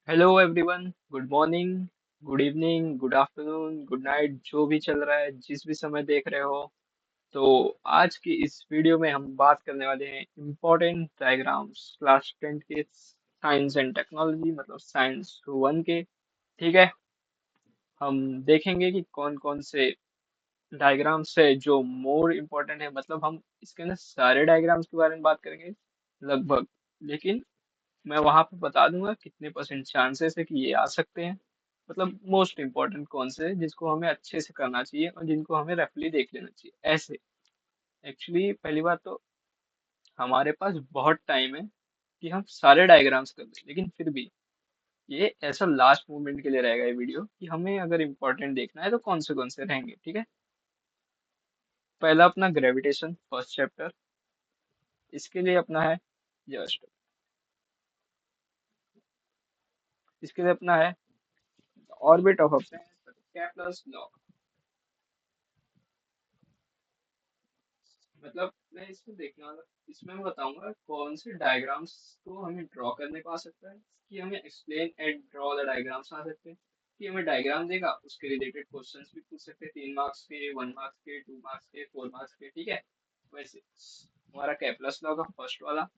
Hello everyone, good morning, good evening, good afternoon, good night, जो भी चल रहा है, जिस भी समय देख रहे हो। तो आज की इस वीडियो में हम बात करने वाले हैं इम्पोर्टेंट डायग्राम्स क्लास 10 के साइंस एंड टेक्नोलॉजी मतलब साइंस वन के। ठीक है। हम देखेंगे कि कौन कौन से डायग्राम्स है जो मोर इम्पोर्टेंट है, मतलब हम इसके अंदर सारे डायग्राम्स के बारे में बात करेंगे लगभग। लेकिन मैं वहां पे बता दूंगा कितने परसेंट चांसेस है कि ये आ सकते हैं, मतलब मोस्ट इम्पोर्टेंट कौन से हैं जिसको हमें अच्छे से करना चाहिए और जिनको हमें रफली देख लेना चाहिए ऐसे। एक्चुअली पहली बात तो हमारे पास बहुत टाइम है कि हम सारे डायग्राम्स कर दें, लेकिन फिर भी ये ऐसा लास्ट मोमेंट के लिए रहेगा ये वीडियो कि हमें अगर इम्पोर्टेंट देखना है तो कौन से रहेंगे। ठीक है। पहला अपना ग्रेविटेशन फर्स्ट चैप्टर, इसके लिए अपना है जस्ट, इसके लिए अपना है orbit of a planet Kepler's law. मतलब मैं इसमें देखना, इसमें मैं बताऊंगा कौन से डायग्राम्स को हमें ड्रॉ करने को आ सकता है, कि हमें explain and draw the diagrams आ सकते हैं, कि हमें डायग्राम देगा उसके रिलेटेड क्वेश्चंस भी पूछ सकते हैं, 3 मार्क्स के, 1 मार्क्स के, 2 मार्क्स के, 4 मार्क्स के। ठीक है। वैसे हमारा कैपलस लॉ का फर्स्ट वाला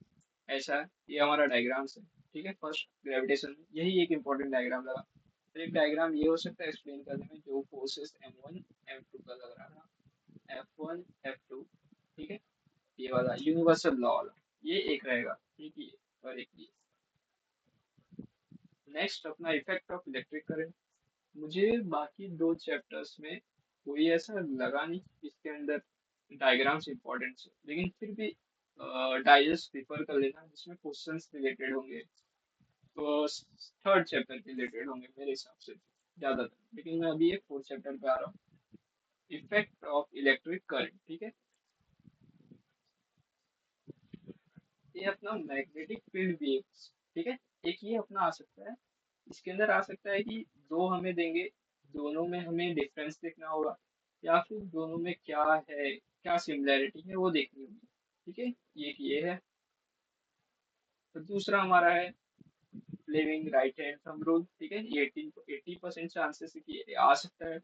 ऐसा है, ये हमारा डायग्राम्स है। ठीक है। फर्स्ट ग्रेविटेशन में यही एक इंपॉर्टेंट डायग्राम लगा। फिर एक डायग्राम ये हो सकता है एक्सप्लेन करने में, जो फोर्सेस M1 M2 का लग रहा था, F1 F2। ठीक है। ये वाला यूनिवर्सल लॉ वाला, ये एक रहेगा। ठीक है। और एक ये नेक्स्ट अपना इफेक्ट ऑफ इलेक्ट्रिक करंट। मुझे बाकी दो चैप्टर्स में कोई ऐसा लगा नहीं कि इसके अंदर डायग्राम्स इंपॉर्टेंट है, लेकिन फिर भी डाइजेस्ट प्रिफर कर लेना जिसमें क्वेश्चंस रिलेटेड होंगे, तो थर्ड चैप्टर के रिलेटेड होंगे मेरे हिसाब से ज्यादातर। लेकिन मैं अभी एक फोर्थ चैप्टर पे आ रहा हूँ, इफेक्ट ऑफ इलेक्ट्रिक करंट। ठीक है। ये अपना मैग्नेटिक फील्ड वेव्स। ठीक है। एक ये अपना आ सकता है, इसके अंदर आ सकता है कि दो हमें देंगे, दोनों में हमें डिफरेंस देखना होगा, या फिर दोनों में क्या है, क्या सिमिलैरिटी है वो देखनी होगी। ठीक है। ये है। तो दूसरा हमारा है Fleming right hand thumb rule. ठीक है। ये 80% चांसेस है कि ये आ सकता है,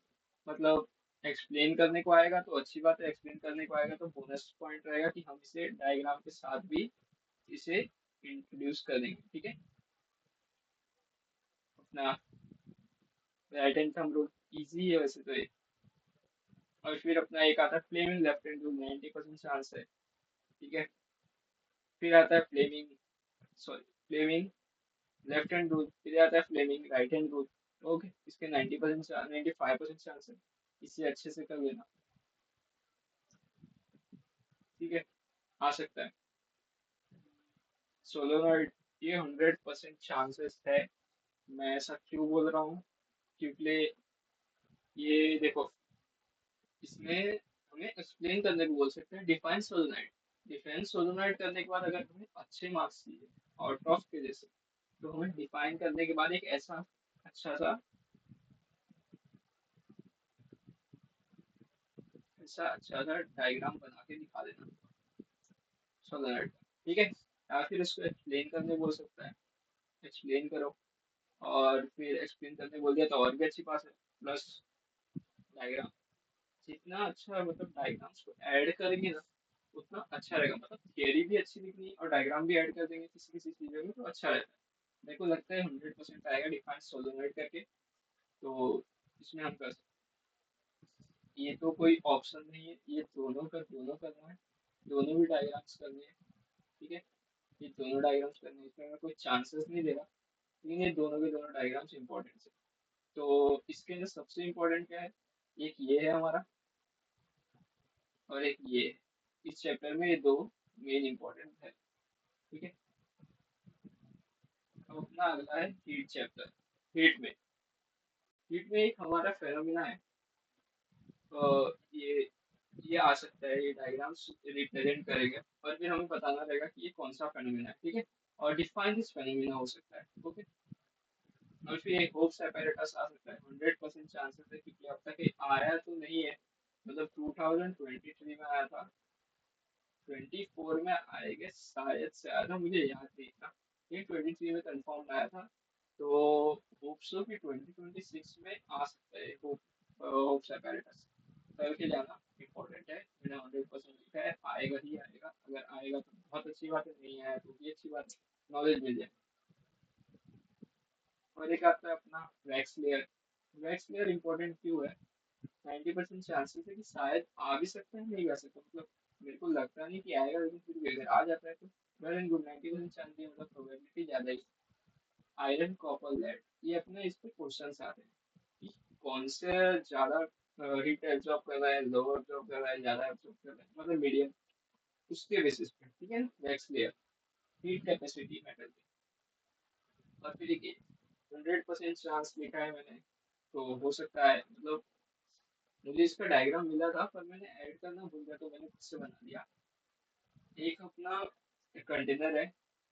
मतलब एक्सप्लेन करने को आएगा तो अच्छी बात है, एक्सप्लेन करने को आएगा तो बोनस पॉइंट रहेगा कि हम इसे डायग्राम के साथ भी इसे इंट्रोड्यूस कर देंगे। ठीक है। अपना right hand thumb rule easy है वैसे तो ये। और फिर अपना एक आता है Fleming left hand rule, 90% chance है। ठीक है। फिर आता है Fleming, sorry, Fleming left hand rule, फिर आता है Fleming right hand rule. Okay, इसके 90% 95% चांस है, इसे अच्छे से कर लेना। ठीक है। आ सकता है सोलोनॉइड, ये 100% चांसेस है। मैं ऐसा क्यों बोल रहा हूँ, क्योंकि ये देखो, इसमें हमें एक्सप्लेन करने को बोल सकते हैं डिफाइन सोलोनाइड। डिफाइन सोलोनाइड करने के बाद अगर हमें अच्छे मार्क्स चाहिए आउट ऑफ के जैसे, तो हमें डिफाइन करने के बाद एक ऐसा अच्छा सा, ऐसा अच्छा सा डायग्राम बना के दिखा देना सोलोनाइड का। ठीक है। या फिर इसको एक्सप्लेन करने बोल सकता है, एक्सप्लेन करो। और फिर एक्सप्लेन करने बोल दिया तो और भी अच्छी बात है, प्लस डायग्राम, जितना अच्छा मतलब डायग्राम्स को ऐड करेंगे ना उतना अच्छा रहेगा, मतलब थियरी भी अच्छी लिखनी और डायग्राम भी ऐड कर देंगे किसी किसी चीज़ों में तो अच्छा रहता है। मेरे को लगता है 100% आएगा डिफाइन सोलोनाइड करके। तो इसमें हम कर सकते हैं, ये तो कोई ऑप्शन नहीं है, ये दोनों का दोनों करना है, दोनों भी डायग्राम्स करने हैं। ठीक है। ये दोनों डायग्राम्स करने हैं, इसमें मैं कोई चांसेस नहीं दे रहा, लेकिन ये दोनों के दोनों डायग्राम्स इंपॉर्टेंट है। तो इसके अंदर सबसे इम्पोर्टेंट क्या है, एक ये है हमारा और एक ये है। इस चैप्टर में ये दो मेन इंपॉर्टेंट है। ठीक है। अब अपना अगला है हीट चैप्टर। हीट में, हीट में एक हमारा फेनोमेना है, ये आ सकता है, ये डायग्राम्स रिप्रेजेंट करेगा और फिर हमें बताना रहेगा कि ये कौन सा फेनोमेना है। ठीक है। और डिफाइन दिस फेनोमेना हो सकता है। ओके। और फिर एक होप्स apparatus आ सकता है, 100% चांसेस है क्योंकि अब तक ये आया तो नहीं है, मतलब 2023 में आया था, 24 में आएगा शायद से आया था, मुझे याद नहीं था, ये 23 में कंफर्म आया था। तो होप सो कि 2026 में आ सकता है। होप्स apparatus करके जाना इम्पोर्टेंट है। मैंने 100% लिखा है, आएगा ही आएगा। अगर आएगा तो बहुत अच्छी बात है, नहीं आया तो भी अच्छी बात है, नॉलेज मिल जाए। और एक आता है अपना wax layer. Wax layer important क्यों है? 90% चांसेस है कि शायद आ भी सकता है, नहीं आ सकता। मतलब मेरे को लगता नहीं कि आएगा, लेकिन फिर भी अगर आ जाता है तो वेल एंड गुड। 90% चांस है, मतलब प्रोबेबिलिटी ज्यादा ही। आयरन कॉपर लेड, ये अपने इस पे क्वेश्चन आते हैं कि कौन से ज्यादा हीट एब्जॉर्ब कर रहा है, लोअर एब्जॉर्ब कर रहा है, ज्यादा एब्जॉर्ब कर रहा है, मतलब मीडियम। उसके बेसिस पे, ठीक है, wax layer heat capacity metal की। और फिर ये 100% चांस लिखा है मैंने, तो हो सकता है, मतलब मुझे इसका डायग्राम मिला था पर मैंने ऐड करना भूल गया, तो मैंने खुद से बना दिया। एक अपना कंटेनर है,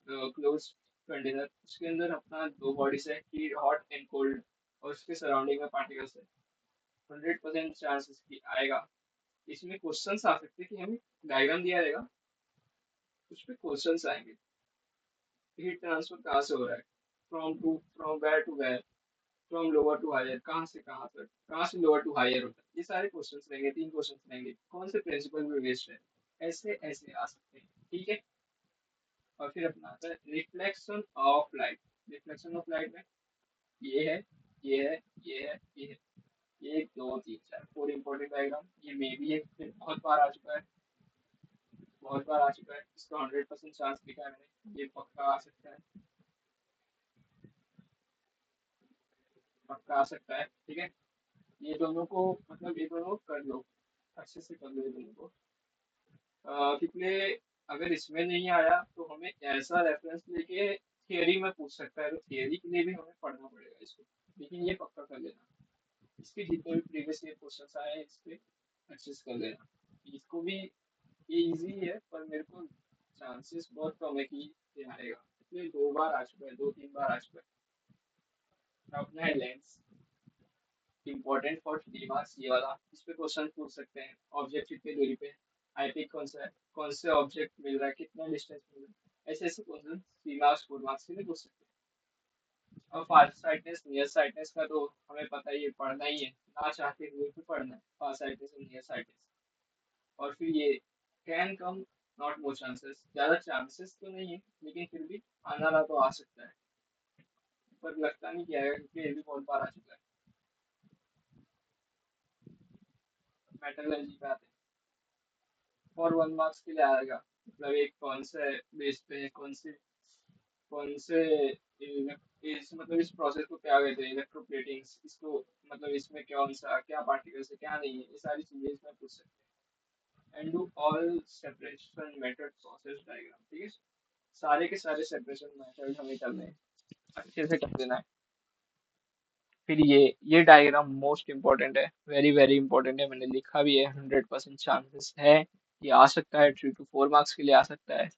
क्लोज कंटेनर, उसके अंदर अपना दो बॉडीज है कि हॉट एंड कोल्ड, और उसके सराउंडिंग में पार्टिकल्स है। 100% चांस इसकी आएगा। इसमें क्वेश्चंस आ सकते हैं कि हमें डायग्राम दिया रहेगा, उस पर क्वेश्चंस आएंगे। हीट ट्रांसफर कहाँ से हो रहा है, from where to where, from lower to higher, कहाँ से कहाँ तक, कहाँ से लोअर टू हायर होता है। ये सारे क्वेश्चंस रहेंगे, तीन क्वेश्चंस रहेंगे, कौन से प्रिंसिपल पे बेस्ड है। ऐसे ऐसे आ सकते हैं, ठीक है। और फिर अपना आता है reflection of light. Reflection of light में ये है, ये है, ये है, ये है, ये एक दो तीन चार फोर इंपॉर्टेंट डायग्राम। ये मे भी एक फिर बहुत बार आ चुका है, बहुत बार आ चुका है। इसका 100% चांस लिखा है मैंने, ये पक्का आ सकता है, पक्का आ सकता है, ठीक है। ये दोनों को, मतलब ये दोनों कर लो, अच्छे से कर लो ये दोनों को। क्योंकि अगर इसमें नहीं आया तो हमें ऐसा रेफरेंस लेके थियरी में पूछ सकता है, तो थियरी के लिए भी हमें पढ़ना पड़ेगा इसको। लेकिन ये पक्का कर लेना, इसके जितने भी प्रीवियस ईयर क्वेश्चंस आए हैं इस पे अच्छे से कर लेना। इसको भी, ये इजी है पर मेरे को चांसेस बहुत कम है कि ये आएगा, इसलिए दो बार आ चुका है, दो तीन बार आ चुका है। अपना है लेंस, इम्पोर्टेंट फॉर 3 मार्क्स ये वाला। इस पे क्वेश्चन पूछ सकते हैं, ऑब्जेक्ट कितनी दूरी पे, आईपिक कौन सा है, कौन से ऑब्जेक्ट मिल रहा है, कितना डिस्टेंस मिल रहा है, ऐसे ऐसे क्वेश्चन 3 मार्क्स 4 मार्क्स के लिए पूछ सकते हैं। और फार साइटनेस नियर साइटनेस का तो हमें पता ही है, पढ़ना ही है, ना चाहते हुए भी पढ़ना है, फार साइटनेस और नियर साइटनेस। और फिर ये can come, not more chances, ज्यादा चांसेस तो नहीं है, लेकिन फिर भी आना रहा तो आ सकता है, पर लगता नहीं कि आएगा क्योंकि ये भी बहुत बार आ चुका है। मेटलर्जी पे आते हैं, और 1 मार्क्स के लिए आएगा। मतलब एक कौन से बेस पे, कौन से इस मतलब इस प्रोसेस को क्या कहते हैं, इलेक्ट्रोप्लेटिंग, इसको मतलब इसमें कौन सा क्या पार्टिकल्स है क्या नहीं है, ये सारी चीजें इसमें पूछ सकते हैं। And do all separation method process diagram, ठीक है। सारे के सारे सेपरेशन मेथड हमें करने हैं, अच्छे से कर देना है। फिर ये डायग्राम मोस्ट इंपॉर्टेंट है, वेरी वेरी इंपॉर्टेंट है, मैंने लिखा भी है। 100% चांसेस है ये आ सकता है, 3 to 4 मार्क्स के लिए आ सकता है,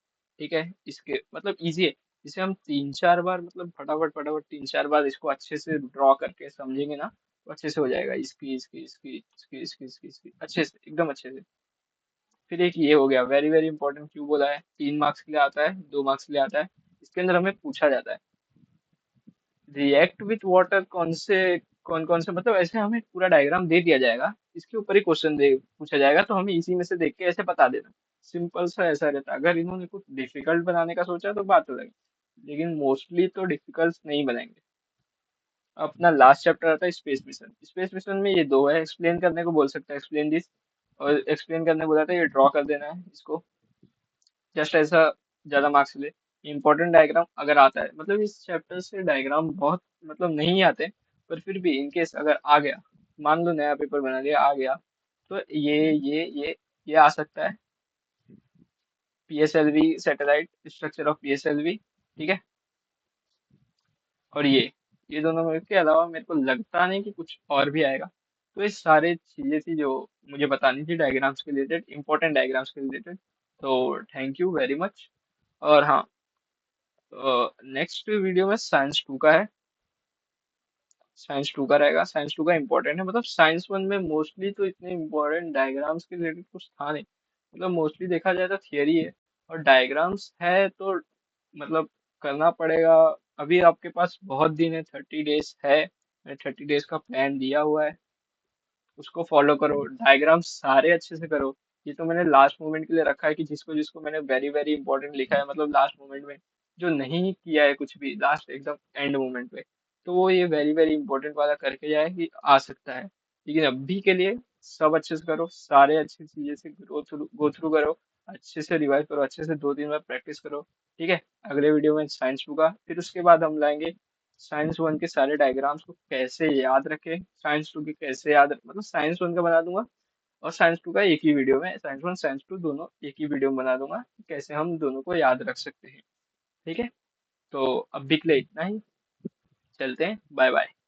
ठीक है। इसके मतलब इजी है, इसे हम तीन चार बार, मतलब फटाफट फटाफट तीन चार बार इसको अच्छे से ड्रॉ करके समझेंगे ना, तो अच्छे से हो जाएगा। इसकी अच्छे से, एकदम अच्छे से। फिर एक ये हो गया वेरी वेरी इंपॉर्टेंट, क्यों बोला है, 3 मार्क्स के लिए आता है, 2 मार्क्स के लिए आता है। इसके अंदर हमें पूछा जाता है रिएक्ट विथ वाटर, कौन कौन से, मतलब ऐसे हमें पूरा डायग्राम दे दिया जाएगा, इसके ऊपर ही क्वेश्चन दे पूछा जाएगा, तो हमें इसी में से देख के ऐसे बता देना। सिंपल सा ऐसा रहता है। अगर इन्होंने कुछ डिफिकल्ट बनाने का सोचा तो बात अलग है, लेकिन मोस्टली तो डिफिकल्ट नहीं बनाएंगे। अपना लास्ट चैप्टर आता है स्पेस मिशन। स्पेस मिशन में ये दो है, एक्सप्लेन करने को बोल सकता है, एक्सप्लेन दिस, और एक्सप्लेन करने को बोला था ये ड्रॉ कर देना है इसको, जस्ट ऐसा, ज्यादा मार्क्स ले। इंपॉर्टेंट डायग्राम अगर आता है, मतलब इस चैप्टर से डायग्राम बहुत, मतलब नहीं आते, पर फिर भी इनकेस अगर आ गया, मान लो नया पेपर बना लिया आ गया, तो ये आ सकता है। PSLV satellite, structure of PSLV, ठीक है। और ये दोनों में के अलावा मेरे को लगता नहीं कि कुछ और भी आएगा। तो ये सारे चीजें थी जो मुझे बतानी थी डायग्राम्स के रिलेटेड, इंपॉर्टेंट डायग्राम्स के रिलेटेड। तो थैंक यू वेरी मच। और हाँ, नेक्स्ट वीडियो में साइंस टू का है, साइंस टू का रहेगा। साइंस टू का इम्पोर्टेंट है, मतलब साइंस वन में मोस्टली तो इतने इम्पोर्टेंट डायग्राम्स के रिलेटेड कुछ था नहीं, मतलब मोस्टली देखा जाए तो थियरी है, और डायग्राम्स है तो मतलब करना पड़ेगा, अभी आपके पास बहुत दिन है, 30 डेज है। 30 डेज का प्लान दिया हुआ है, उसको फॉलो करो, डायग्राम सारे अच्छे से करो। ये तो मैंने लास्ट मोमेंट के लिए रखा है कि जिसको जिसको मैंने वेरी वेरी इंपॉर्टेंट लिखा है, मतलब लास्ट मोमेंट में जो नहीं किया है कुछ भी, लास्ट एकदम एंड मोमेंट पे, तो वो ये वेरी वेरी इंपॉर्टेंट वाला करके जाए कि आ सकता है। लेकिन अभी के लिए सब अच्छे से करो, सारे अच्छी चीजें से गो थ्रू करो, अच्छे से रिवाइज करो, अच्छे से 2 3 बार प्रैक्टिस करो। ठीक है, अगले वीडियो में साइंस टू का, फिर उसके बाद हम लाएंगे साइंस वन के सारे डायग्राम्स को कैसे याद रखें, साइंस टू के कैसे याद, मतलब साइंस वन का बना दूंगा और साइंस टू का एक ही वीडियो में, साइंस वन साइंस टू दोनों एक ही वीडियो में बना दूंगा कि कैसे हम दोनों को याद रख सकते हैं। ठीक है, तो अब भी के लिए इतना ही, चलते हैं, बाय बाय।